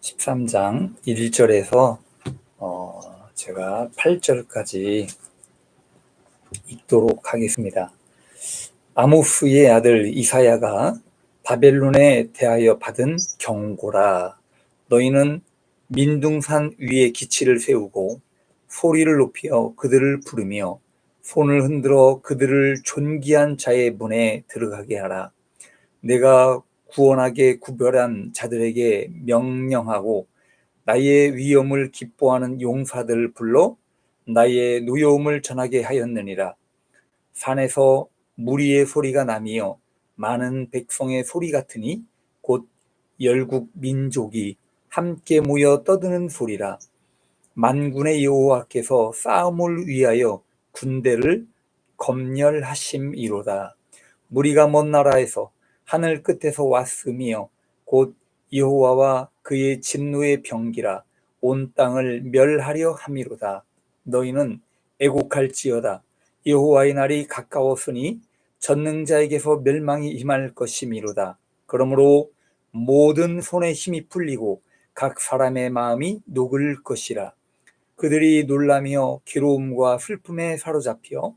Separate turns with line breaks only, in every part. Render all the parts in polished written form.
13장 1절에서 제가 8절까지 읽도록 하겠습니다. 아모스의 아들 이사야가 바벨론에 대하여 받은 경고라. 너희는 민둥산 위에 기치를 세우고 소리를 높여 그들을 부르며 손을 흔들어 그들을 존귀한 자의 문에 들어가게 하라. 내가 구원하게 구별한 자들에게 명령하고 나의 위엄을 기뻐하는 용사들을 불러 나의 노여움을 전하게 하였느니라. 산에서 무리의 소리가 나며 많은 백성의 소리 같으니 곧 열국 민족이 함께 모여 떠드는 소리라. 만군의 여호와께서 싸움을 위하여 군대를 검열하심이로다. 무리가 먼 나라에서 하늘 끝에서 왔으며 곧 여호와와 그의 진노의 병기라. 온 땅을 멸하려 함이로다. 너희는 애곡할지어다. 여호와의 날이 가까웠으니 전능자에게서 멸망이 임할 것이미로다. 그러므로 모든 손에 힘이 풀리고 각 사람의 마음이 녹을 것이라. 그들이 놀라며 괴로움과 슬픔에 사로잡혀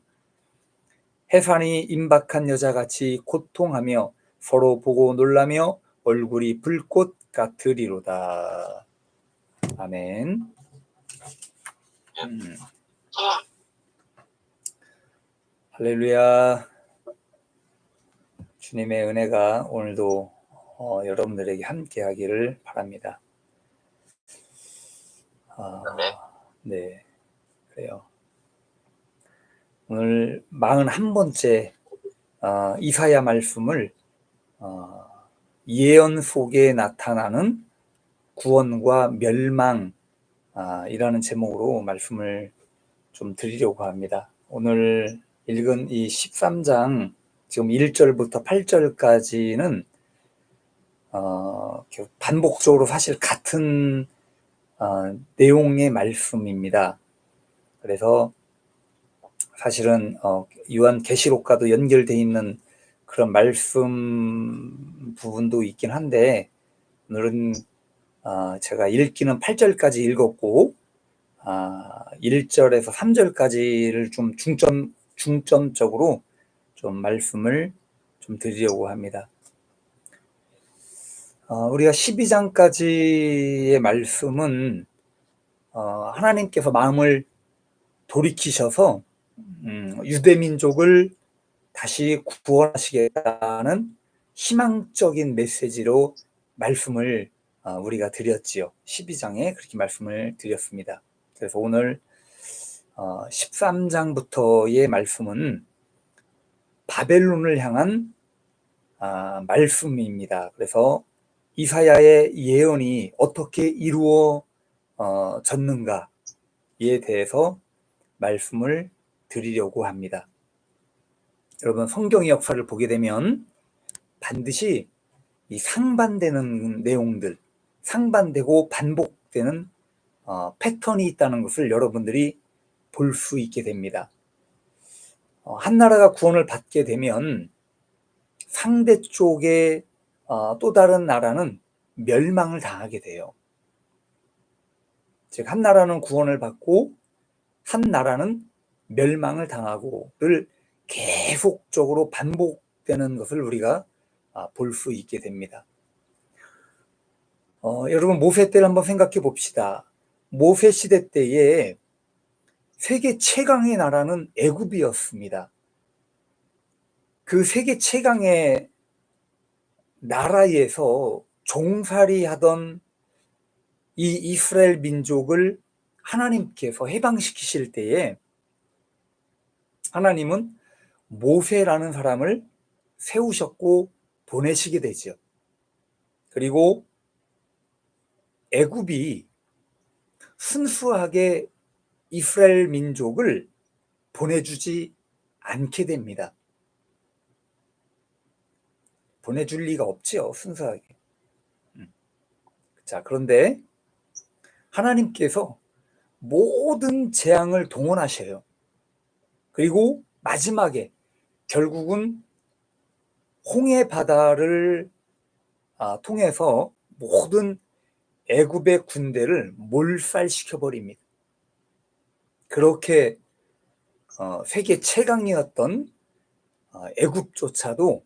해산이 임박한 여자같이 고통하며 서로 보고 놀라며 얼굴이 불꽃 같으리로다. 아멘. 할렐루야. 주님의 은혜가 오늘도 여러분들에게 함께 하기를 바랍니다. 네, 그래요. 오늘 41번째 이사야 말씀을 예언 속에 나타나는 구원과 멸망 이라는 제목으로 말씀을 좀 드리려고 합니다. 오늘 읽은 이 13장 지금 1절부터 8절까지는 반복적으로 사실 같은 내용의 말씀입니다. 그래서 사실은 요한계시록과도 연결되어 있는 그런 말씀 부분도 있긴 한데 오늘은 제가 읽기는 8절까지 읽었고 1절에서 3절까지를 좀 중점적으로 좀 말씀을 좀 드리려고 합니다. 우리가 12장까지의 말씀은 하나님께서 마음을 돌이키셔서 유대민족을 다시 구원하시겠다는 희망적인 메시지로 말씀을 우리가 드렸지요. 12장에 그렇게 말씀을 드렸습니다. 그래서 오늘 13장부터의 말씀은 바벨론을 향한 말씀입니다. 그래서 이사야의 예언이 어떻게 이루어졌는가에 대해서 말씀을 드리려고 합니다. 여러분, 성경의 역사를 보게 되면 반드시 이 상반되는 내용들, 상반되고 반복되는 패턴이 있다는 것을 여러분들이 볼 수 있게 됩니다. 한 나라가 구원을 받게 되면 상대 쪽의 또 다른 나라는 멸망을 당하게 돼요. 즉, 한 나라는 구원을 받고 한 나라는 멸망을 당하고를 계속적으로 반복되는 것을 우리가 볼 수 있게 됩니다. 여러분, 모세 때를 한번 생각해 봅시다. 모세 시대 때에 세계 최강의 나라는 애굽이었습니다. 그 세계 최강의 나라에서 종살이하던 이 이스라엘 민족을 하나님께서 해방시키실 때에 하나님은 모세라는 사람을 세우셨고 보내시게 되죠. 그리고 애굽이 순수하게 이스라엘 민족을 보내주지 않게 됩니다. 보내줄 리가 없지요, 순수하게. 자, 그런데 하나님께서 모든 재앙을 동원하셔요. 그리고 마지막에 결국은 홍해 바다를 통해서 모든 애굽의 군대를 몰살시켜 버립니다. 그렇게 세계 최강이었던 애굽조차도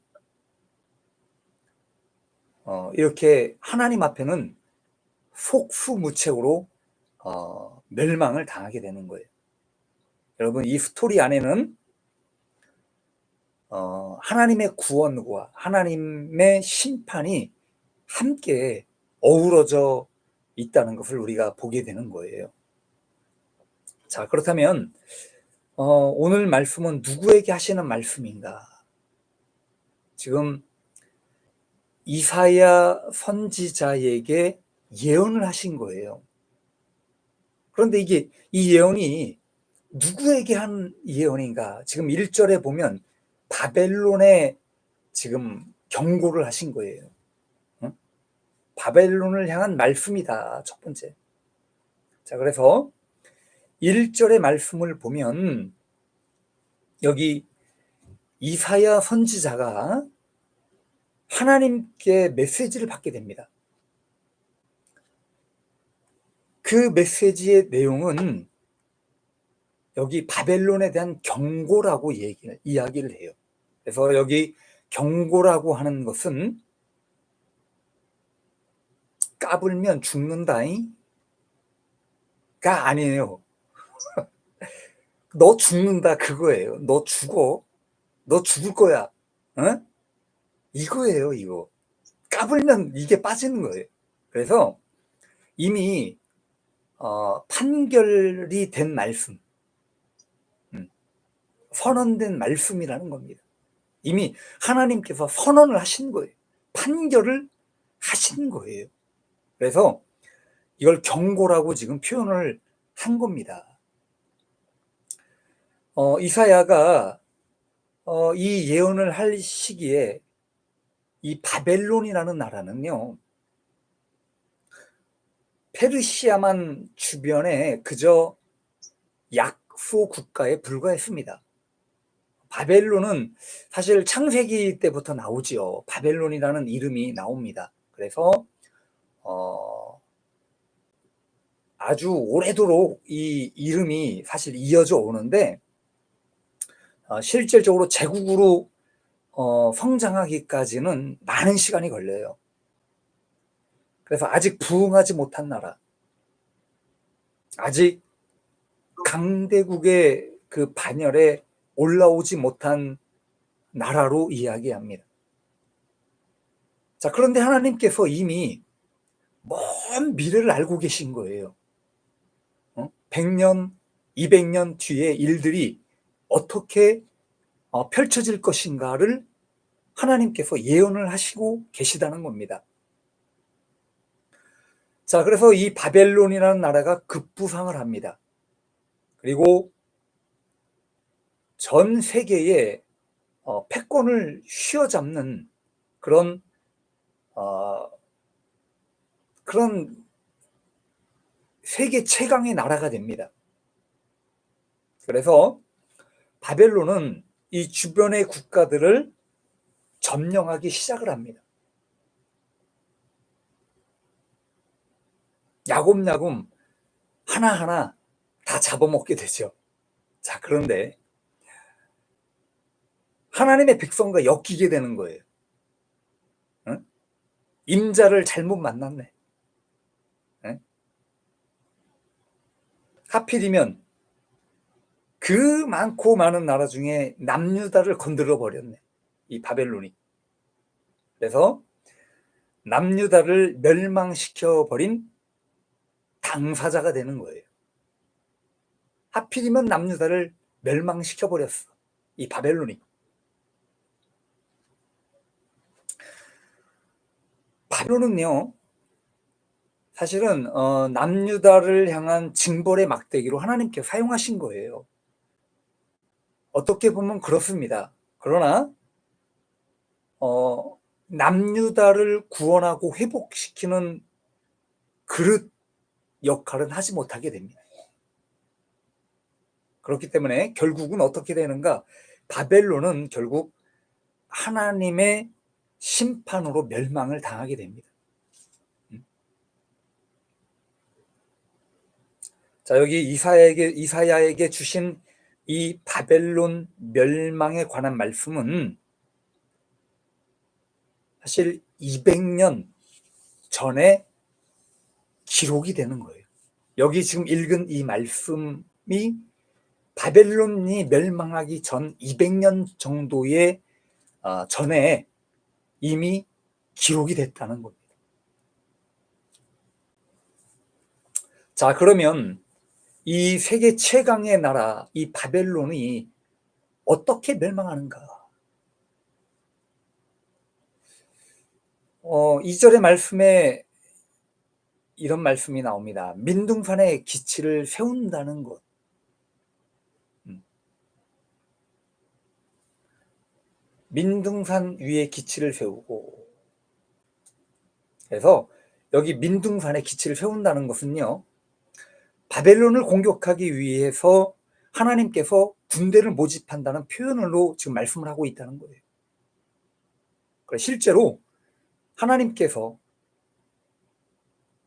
이렇게 하나님 앞에는 속수무책으로 멸망을 당하게 되는 거예요. 여러분, 이 스토리 안에는 하나님의 구원과 하나님의 심판이 함께 어우러져 있다는 것을 우리가 보게 되는 거예요. 자, 그렇다면 오늘 말씀은 누구에게 하시는 말씀인가? 지금 이사야 선지자에게 예언을 하신 거예요. 그런데 이 예언이 누구에게 한 예언인가? 지금 1절에 보면 바벨론에 지금 경고를 하신 거예요. 응? 바벨론을 향한 말씀이다, 첫 번째. 자, 그래서 1절의 말씀을 보면 여기 이사야 선지자가 하나님께 메시지를 받게 됩니다. 그 메시지의 내용은 여기 바벨론에 대한 경고라고 이야기를 해요. 그래서 여기 경고라고 하는 것은 까불면 죽는다잉가 아니에요. 너 죽는다 그거예요. 너 죽어. 너 죽을 거야. 어? 이거예요, 이거. 까불면 이게 빠지는 거예요. 그래서 이미 판결이 된 말씀, 선언된 말씀이라는 겁니다. 이미 하나님께서 선언을 하신 거예요. 판결을 하신 거예요. 그래서 이걸 경고라고 지금 표현을 한 겁니다. 이사야가 이 예언을 할 시기에 이 바벨론이라는 나라는요, 페르시아만 주변에 그저 약소 국가에 불과했습니다. 바벨론은 사실 창세기 때부터 나오지요. 바벨론이라는 이름이 나옵니다. 그래서 아주 오래도록 이 이름이 사실 이어져 오는데 실질적으로 제국으로 성장하기까지는 많은 시간이 걸려요. 그래서 아직 부흥하지 못한 나라, 아직 강대국의 그 반열에 올라오지 못한 나라로 이야기합니다. 자, 그런데 하나님께서 이미 먼 미래를 알고 계신 거예요. 100년, 200년 뒤에 일들이 어떻게 펼쳐질 것인가를 하나님께서 예언을 하시고 계시다는 겁니다. 자, 그래서 이 바벨론이라는 나라가 급부상을 합니다. 그리고 전 세계에 패권을 휘어잡는 그런 세계 최강의 나라가 됩니다. 그래서 바벨론은 이 주변의 국가들을 점령하기 시작을 합니다. 야곱야곱 하나하나 다 잡아먹게 되죠. 자, 그런데 하나님의 백성과 엮이게 되는 거예요. 응? 임자를 잘못 만났네. 응? 하필이면 그 많고 많은 나라 중에 남유다를 건드려 버렸네, 이 바벨론이. 그래서 남유다를 멸망시켜 버린 당사자가 되는 거예요. 하필이면 남유다를 멸망시켜 버렸어, 이 바벨론이. 바벨론은요, 사실은 남유다를 향한 징벌의 막대기로 하나님께 사용하신 거예요. 어떻게 보면 그렇습니다. 그러나 남유다를 구원하고 회복시키는 그릇 역할은 하지 못하게 됩니다. 그렇기 때문에 결국은 어떻게 되는가? 바벨론은 결국 하나님의 심판으로 멸망을 당하게 됩니다. 자, 여기 이사야에게 주신 이 바벨론 멸망에 관한 말씀은 사실 200년 전에 기록이 되는 거예요. 여기 지금 읽은 이 말씀이 바벨론이 멸망하기 전 200년 정도의 전에 이미 기록이 됐다는 겁니다. 자, 그러면 이 세계 최강의 나라, 이 바벨론이 어떻게 멸망하는가? 2절의 말씀에 이런 말씀이 나옵니다. 민둥산에 기치를 세운다는 것. 민둥산 위에 기치를 세우고, 그래서 여기 민둥산에 기치를 세운다는 것은요, 바벨론을 공격하기 위해서 하나님께서 군대를 모집한다는 표현으로 지금 말씀을 하고 있다는 거예요. 실제로 하나님께서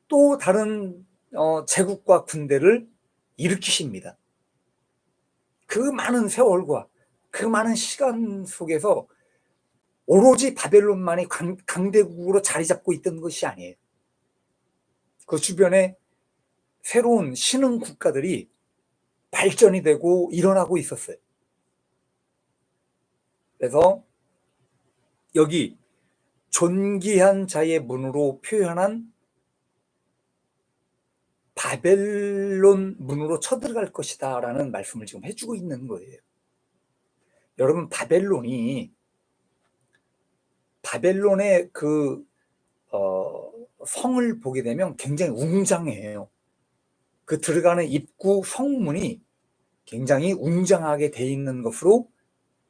또 다른 제국과 군대를 일으키십니다. 그 많은 세월과 그 많은 시간 속에서 오로지 바벨론만이 강대국으로 자리 잡고 있던 것이 아니에요. 그 주변에 새로운 신흥 국가들이 발전이 되고 일어나고 있었어요. 그래서 여기 존귀한 자의 문으로 표현한 바벨론 문으로 쳐들어갈 것이다 라는 말씀을 지금 해주고 있는 거예요. 여러분, 바벨론의 그 성을 보게 되면 굉장히 웅장해요. 그 들어가는 입구 성문이 굉장히 웅장하게 돼 있는 것으로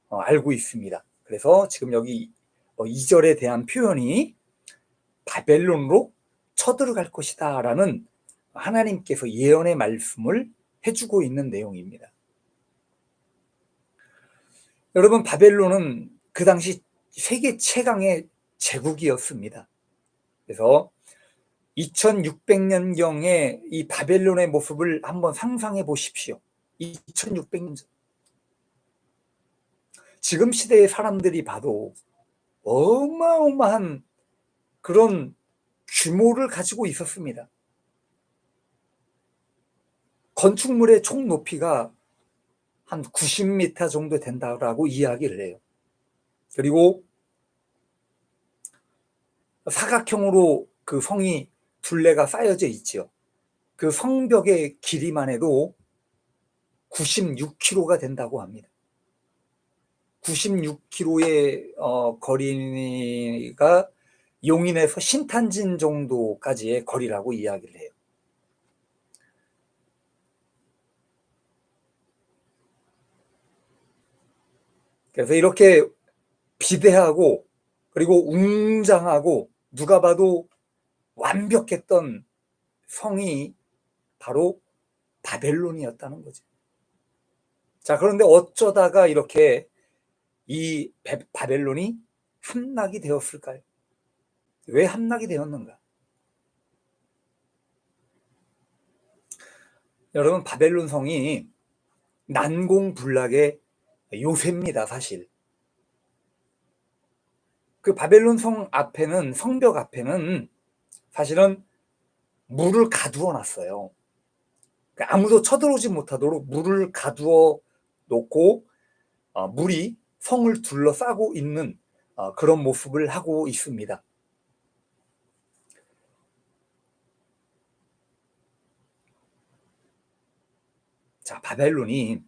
알고 있습니다. 그래서 지금 여기 2절에 대한 표현이 바벨론으로 쳐들어갈 것이다 라는 하나님께서 예언의 말씀을 해주고 있는 내용입니다. 여러분, 바벨론은 그 당시 세계 최강의 제국이었습니다. 그래서 2600년경의 이 바벨론의 모습을 한번 상상해 보십시오. 2600년 전. 지금 시대의 사람들이 봐도 어마어마한 그런 규모를 가지고 있었습니다. 건축물의 총 높이가 한 90m 정도 된다고 이야기를 해요. 그리고 사각형으로 그 성이 둘레가 쌓여져 있죠. 그 성벽의 길이만 해도 96km가 된다고 합니다. 96km의 거리가 용인에서 신탄진 정도까지의 거리라고 이야기를 해요. 그래서 이렇게 비대하고 그리고 웅장하고 누가 봐도 완벽했던 성이 바로 바벨론이었다는 거죠. 자, 그런데 어쩌다가 이렇게 이 바벨론이 함락이 되었을까요? 왜 함락이 되었는가? 여러분, 바벨론 성이 난공불락의 요새입니다, 사실. 그 바벨론 성 앞에는, 성벽 앞에는 사실은 물을 가두어 놨어요. 아무도 쳐들어오지 못하도록 물을 가두어 놓고 물이 성을 둘러싸고 있는 그런 모습을 하고 있습니다. 자, 바벨론이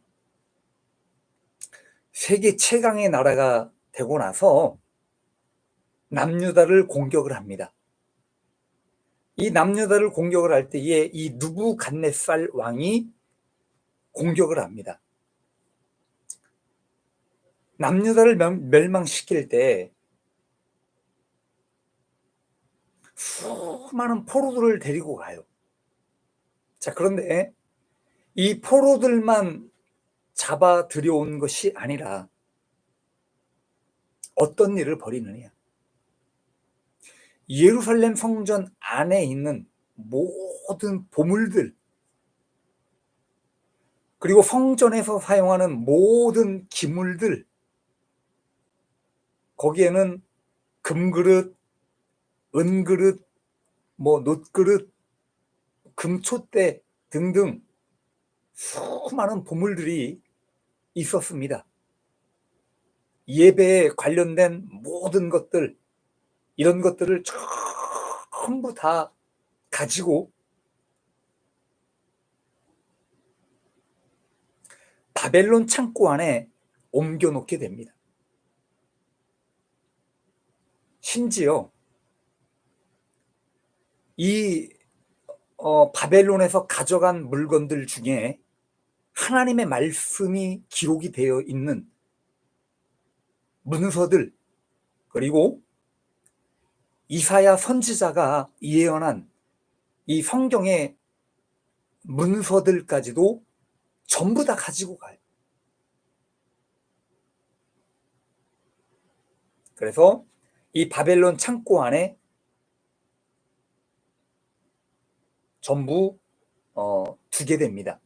세계 최강의 나라가 되고 나서 남유다를 공격을 합니다. 이 남유다를 공격을 할 때에 이 느부갓네살 왕이 공격을 합니다. 남유다를 멸망시킬 때 수많은 포로들을 데리고 가요. 자, 그런데 이 포로들만 잡아 들여온 것이 아니라 어떤 일을 벌이느냐? 예루살렘 성전 안에 있는 모든 보물들, 그리고 성전에서 사용하는 모든 기물들, 거기에는 금그릇, 은그릇, 놋그릇, 금촛대 등등 수많은 보물들이 있었습니다. 예배에 관련된 모든 것들, 이런 것들을 전부 다 가지고 바벨론 창고 안에 옮겨 놓게 됩니다. 심지어 이 바벨론에서 가져간 물건들 중에 하나님의 말씀이 기록이 되어 있는 문서들, 그리고 이사야 선지자가 예언한 이 성경의 문서들까지도 전부 다 가지고 가요. 그래서 이 바벨론 창고 안에 전부 두게 됩니다.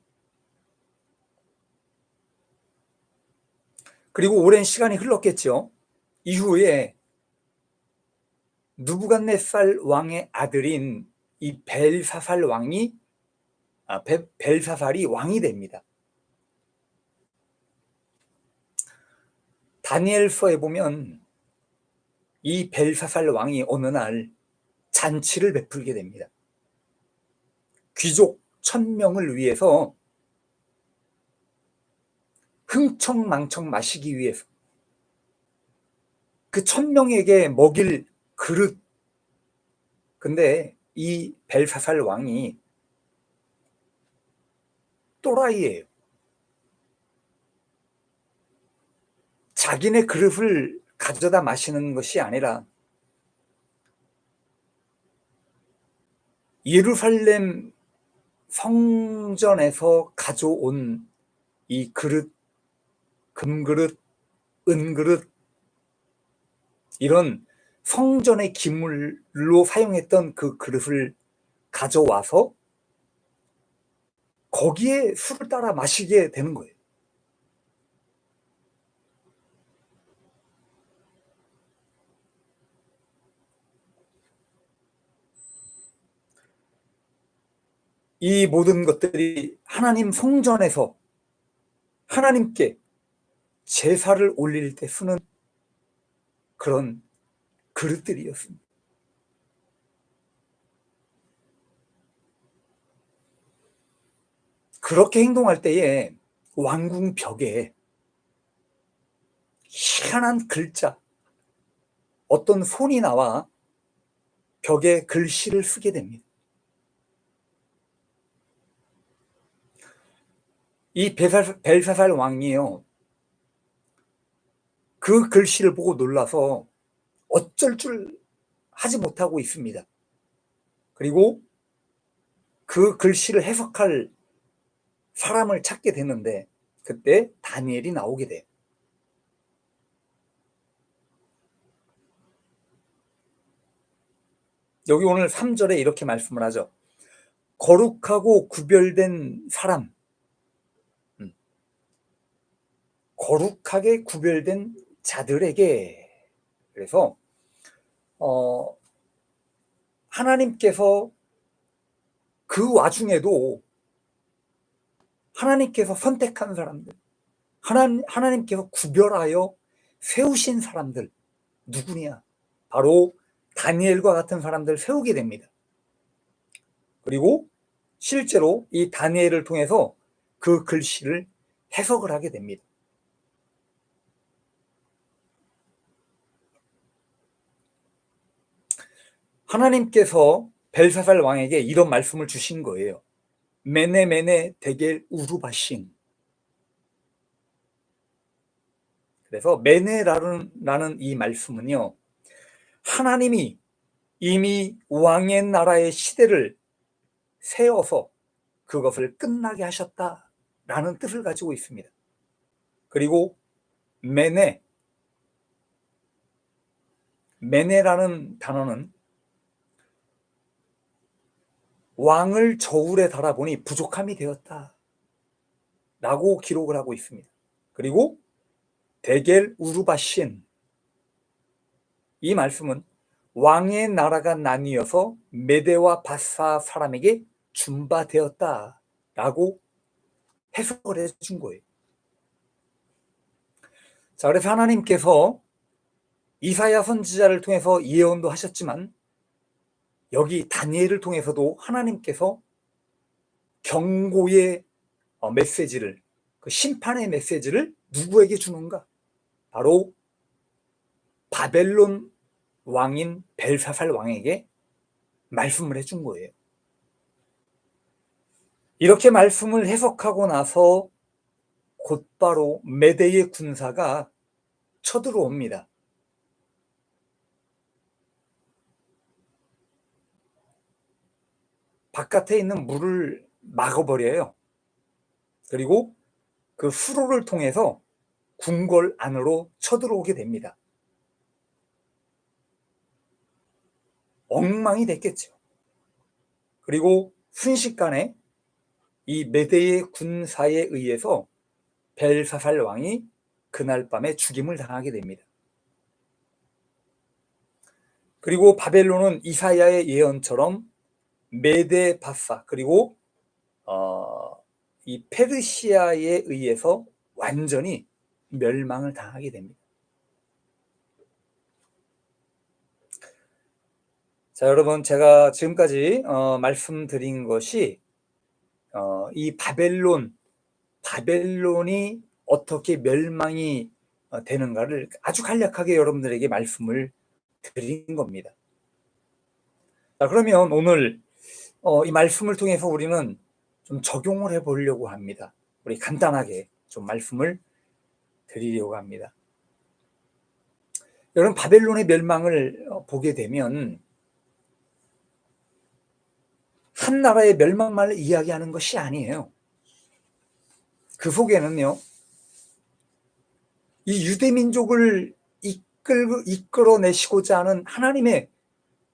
그리고 오랜 시간이 흘렀겠죠. 이후에 느부갓네살 왕의 아들인 이 벨사살 왕이 벨사살이 왕이 됩니다. 다니엘서에 보면 이 벨사살 왕이 어느 날 잔치를 베풀게 됩니다. 귀족 1000명을 위해서 흥청망청 마시기 위해서 그 1000명에게 먹일 그릇. 근데 이 벨사살 왕이 또라이예요. 자기네 그릇을 가져다 마시는 것이 아니라 예루살렘 성전에서 가져온 이 그릇, 금그릇, 은그릇, 이런 성전의 기물로 사용했던 그 그릇을 가져와서 거기에 술을 따라 마시게 되는 거예요. 이 모든 것들이 하나님 성전에서 하나님께 제사를 올릴 때 쓰는 그런 그릇들이었습니다. 그렇게 행동할 때에 왕궁 벽에 희한한 글자, 어떤 손이 나와 벽에 글씨를 쓰게 됩니다. 이 벨사살 왕이요, 그 글씨를 보고 놀라서 어쩔 줄 하지 못하고 있습니다. 그리고 그 글씨를 해석할 사람을 찾게 되는데 그때 다니엘이 나오게 돼요. 여기 오늘 3절에 이렇게 말씀을 하죠. 거룩하고 구별된 사람, 거룩하게 구별된 자들에게. 그래서 하나님께서 그 와중에도 하나님께서 선택한 사람들, 하나님께서 구별하여 세우신 사람들, 누구냐? 바로 다니엘과 같은 사람들 세우게 됩니다. 그리고 실제로 이 다니엘을 통해서 그 글씨를 해석을 하게 됩니다. 하나님께서 벨사살 왕에게 이런 말씀을 주신 거예요. 메네 데겔 우루바신. 그래서 메네라는 이 말씀은요, 하나님이 이미 왕의 나라의 시대를 세워서 그것을 끝나게 하셨다라는 뜻을 가지고 있습니다. 그리고 메네라는 단어는 왕을 저울에 달아보니 부족함이 되었다. 라고 기록을 하고 있습니다. 그리고 데겔 우르바신, 이 말씀은 왕의 나라가 나뉘어서 메대와 바사 사람에게 준바되었다 라고 해석을 해준 거예요. 자, 그래서 하나님께서 이사야 선지자를 통해서 예언도 하셨지만 여기 다니엘을 통해서도 하나님께서 경고의 메시지를, 그 심판의 메시지를 누구에게 주는가? 바로 바벨론 왕인 벨사살 왕에게 말씀을 해준 거예요. 이렇게 말씀을 해석하고 나서 곧바로 메대의 군사가 쳐들어옵니다. 바깥에 있는 물을 막아버려요. 그리고 그 수로를 통해서 궁궐 안으로 쳐들어오게 됩니다. 엉망이 됐겠죠. 그리고 순식간에 이 메대의 군사에 의해서 벨사살 왕이 그날 밤에 죽임을 당하게 됩니다. 그리고 바벨론은 이사야의 예언처럼 메대 바사, 그리고 이 페르시아에 의해서 완전히 멸망을 당하게 됩니다. 자, 여러분, 제가 지금까지 말씀드린 것이 이 바벨론이 어떻게 멸망이 되는가를 아주 간략하게 여러분들에게 말씀을 드린 겁니다. 자, 그러면 오늘 이 말씀을 통해서 우리는 좀 적용을 해보려고 합니다. 우리 간단하게 좀 말씀을 드리려고 합니다. 여러분, 바벨론의 멸망을 보게 되면 한 나라의 멸망만을 이야기하는 것이 아니에요. 그 속에는요, 이 유대민족을 이끌어내시고자 하는 하나님의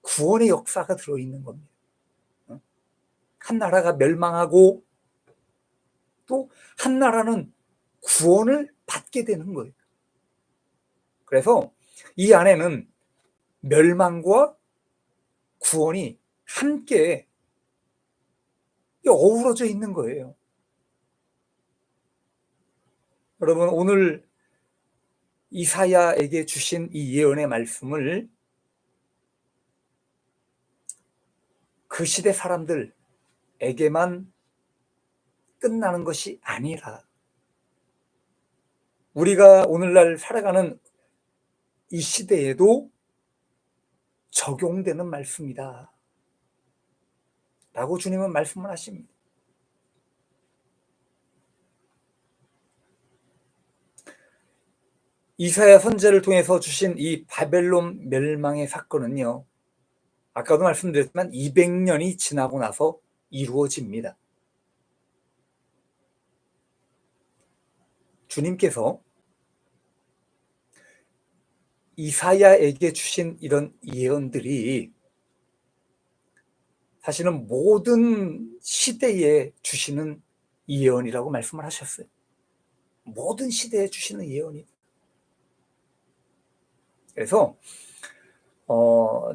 구원의 역사가 들어있는 겁니다. 한 나라가 멸망하고 또 한 나라는 구원을 받게 되는 거예요. 그래서 이 안에는 멸망과 구원이 함께 어우러져 있는 거예요. 여러분, 오늘 이사야에게 주신 이 예언의 말씀을 그 시대 사람들에게만 끝나는 것이 아니라 우리가 오늘날 살아가는 이 시대에도 적용되는 말씀이다 라고 주님은 말씀을 하십니다. 이사야 선지자를 통해서 주신 이 바벨론 멸망의 사건은요, 아까도 말씀드렸지만 200년이 지나고 나서 이루어집니다. 주님께서 이사야에게 주신 이런 예언들이 사실은 모든 시대에 주시는 예언이라고 말씀을 하셨어요. 모든 시대에 주시는 예언이. 그래서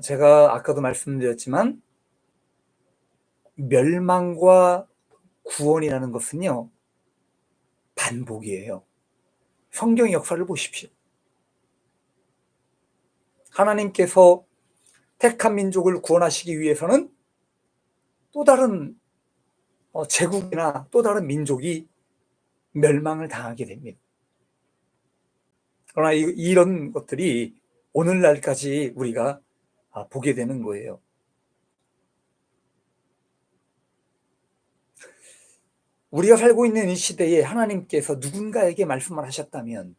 제가 아까도 말씀드렸지만 멸망과 구원이라는 것은요, 반복이에요. 성경의 역사를 보십시오. 하나님께서 택한 민족을 구원하시기 위해서는 또 다른 제국이나 또 다른 민족이 멸망을 당하게 됩니다. 그러나 이런 것들이 오늘날까지 우리가 보게 되는 거예요. 우리가 살고 있는 이 시대에 하나님께서 누군가에게 말씀을 하셨다면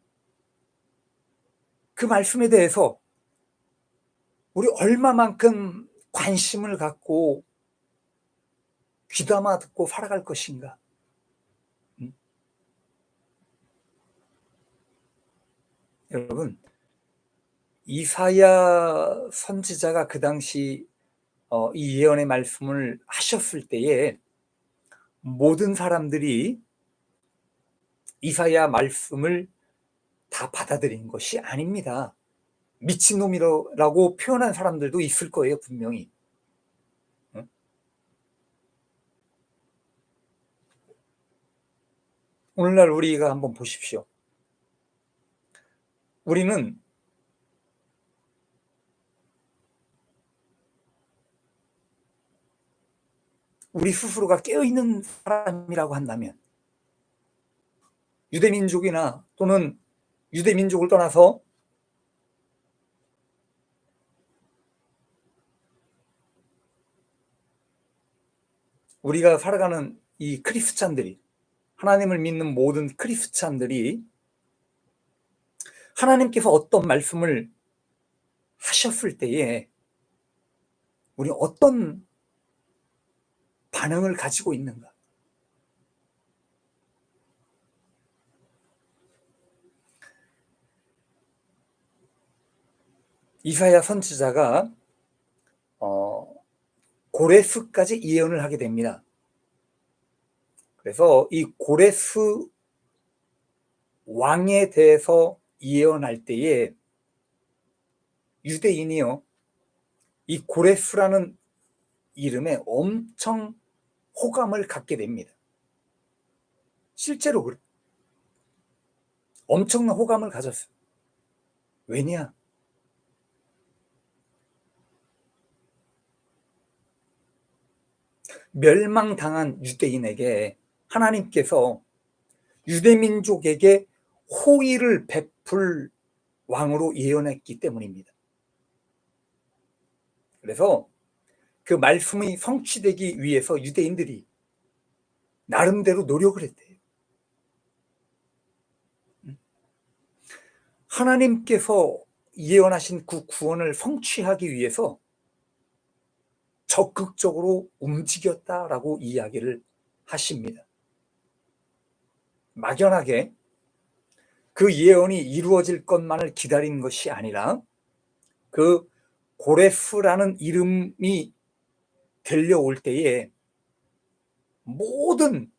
그 말씀에 대해서 우리 얼마만큼 관심을 갖고 귀담아 듣고 살아갈 것인가? 여러분, 이사야 선지자가 그 당시 이 예언의 말씀을 하셨을 때에 모든 사람들이 이사야 말씀을 다 받아들인 것이 아닙니다. 미친놈이라고 표현한 사람들도 있을 거예요, 분명히. 응? 오늘날 우리가 한번 보십시오. 우리는 우리 스스로가 깨어있는 사람이라고 한다면 유대민족이나 또는 유대민족을 떠나서 우리가 살아가는 이 크리스찬들이, 하나님을 믿는 모든 크리스찬들이 하나님께서 어떤 말씀을 하셨을 때에 우리 어떤 반응을 가지고 있는가? 이사야 선지자가 고레스까지 예언을 하게 됩니다. 그래서 이 고레스 왕에 대해서 예언할 때에 유대인이요, 이 고레스라는 이름에 엄청 호감을 갖게 됩니다. 실제로 그래. 엄청난 호감을 가졌어요. 왜냐? 멸망당한 유대인에게 하나님께서 유대민족에게 호의를 베풀 왕으로 예언했기 때문입니다. 그래서 그 말씀이 성취되기 위해서 유대인들이 나름대로 노력을 했대요. 하나님께서 예언하신 그 구원을 성취하기 위해서 적극적으로 움직였다라고 이야기를 하십니다. 막연하게 그 예언이 이루어질 것만을 기다린 것이 아니라 그 고레스라는 이름이 들려올 때에 모든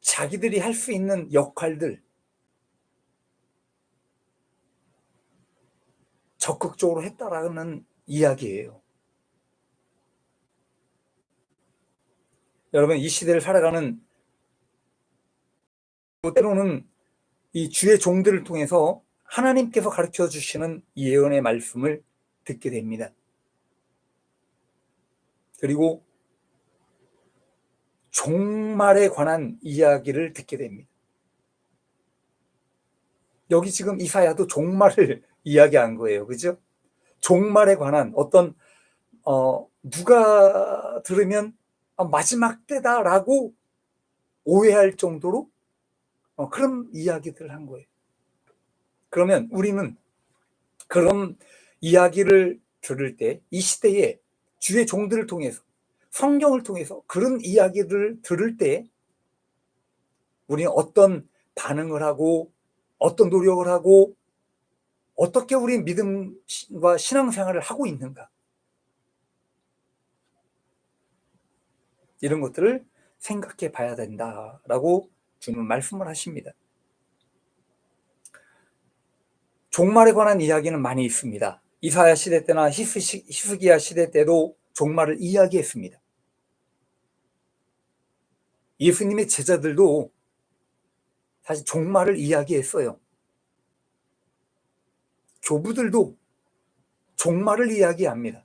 자기들이 할 수 있는 역할들 적극적으로 했다라는 이야기예요. 여러분, 이 시대를 살아가는 때로는 이 주의 종들을 통해서 하나님께서 가르쳐 주시는 예언의 말씀을 듣게 됩니다. 그리고 종말에 관한 이야기를 듣게 됩니다. 여기 지금 이사야도 종말을 이야기한 거예요. 그죠? 종말에 관한 어떤 누가 들으면 마지막 때다라고 오해할 정도로 그런 이야기들을 한 거예요. 그러면 우리는 그런 이야기를 들을 때 이 시대에 주의 종들을 통해서 성경을 통해서 그런 이야기를 들을 때 우리는 어떤 반응을 하고 어떤 노력을 하고 어떻게 우리 믿음과 신앙생활을 하고 있는가, 이런 것들을 생각해 봐야 된다라고 주는 말씀을 하십니다. 종말에 관한 이야기는 많이 있습니다. 이사야 시대 때나 히스기야 시대 때도 종말을 이야기했습니다. 예수님의 제자들도 사실 종말을 이야기했어요. 교부들도 종말을 이야기합니다.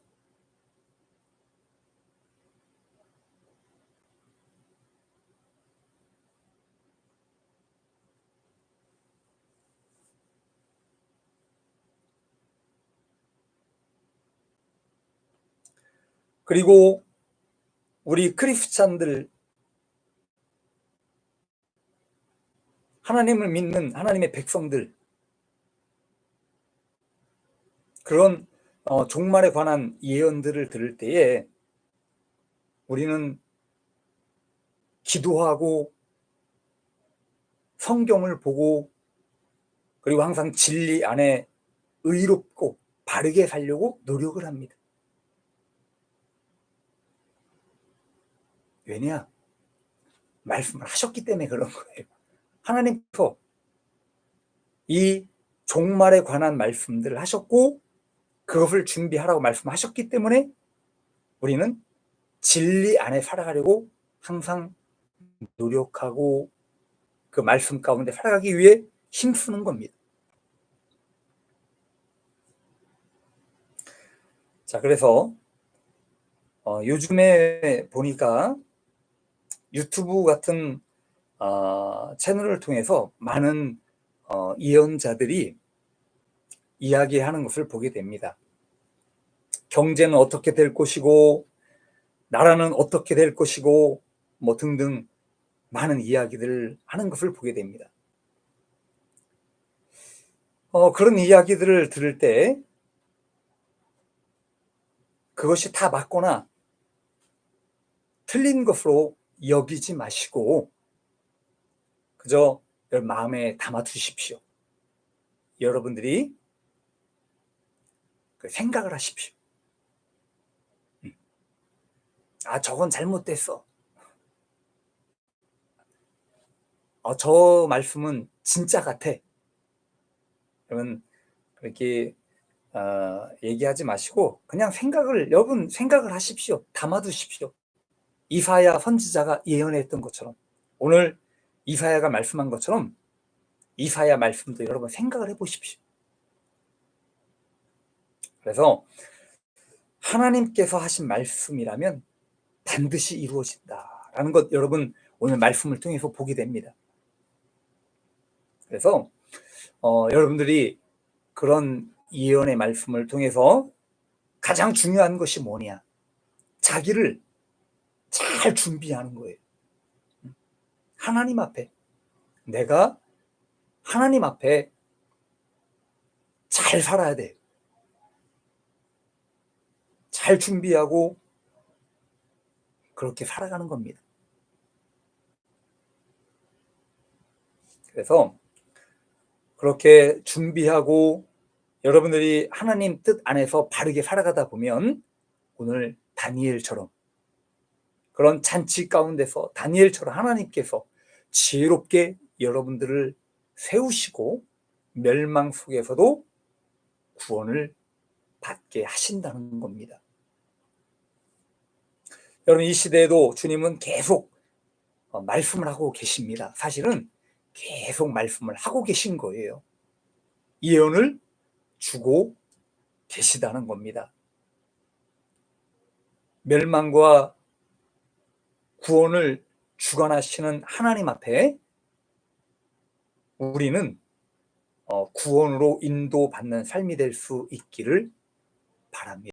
그리고 우리 크리스찬들, 하나님을 믿는 하나님의 백성들, 그런 종말에 관한 예언들을 들을 때에 우리는 기도하고 성경을 보고 그리고 항상 진리 안에 의롭고 바르게 살려고 노력을 합니다. 왜냐? 말씀을 하셨기 때문에 그런 거예요. 하나님께서 이 종말에 관한 말씀들을 하셨고 그것을 준비하라고 말씀하셨기 때문에 우리는 진리 안에 살아가려고 항상 노력하고 그 말씀 가운데 살아가기 위해 힘쓰는 겁니다. 자, 그래서 요즘에 보니까 유튜브 같은 채널을 통해서 많은 예언자들이 이야기하는 것을 보게 됩니다. 경제는 어떻게 될 것이고 나라는 어떻게 될 것이고 뭐 등등 많은 이야기들을 하는 것을 보게 됩니다. 그런 이야기들을 들을 때 그것이 다 맞거나 틀린 것으로 여기지 마시고 그저 마음에 담아 두십시오. 여러분들이 생각을 하십시오. 저건 잘못됐어. 저 말씀은 진짜 같아. 그러면 그렇게 얘기하지 마시고 그냥 여러분 생각을 하십시오. 담아두십시오. 이사야 선지자가 예언했던 것처럼 오늘 이사야가 말씀한 것처럼 이사야 말씀도 여러분 생각을 해보십시오. 그래서 하나님께서 하신 말씀이라면 반드시 이루어진다라는 것 여러분 오늘 말씀을 통해서 보게 됩니다. 그래서 여러분들이 그런 예언의 말씀을 통해서 가장 중요한 것이 뭐냐? 자기를 잘 준비하는 거예요. 하나님 앞에 내가 하나님 앞에 잘 살아야 돼요. 잘 준비하고 그렇게 살아가는 겁니다. 그래서 그렇게 준비하고 여러분들이 하나님 뜻 안에서 바르게 살아가다 보면 오늘 다니엘처럼 그런 잔치 가운데서 다니엘처럼 하나님께서 지혜롭게 여러분들을 세우시고 멸망 속에서도 구원을 받게 하신다는 겁니다. 여러분 이 시대에도 주님은 계속 말씀을 하고 계십니다. 사실은 계속 말씀을 하고 계신 거예요. 예언을 주고 계시다는 겁니다. 멸망과 구원을 주관하시는 하나님 앞에 우리는 구원으로 인도받는 삶이 될 수 있기를 바랍니다.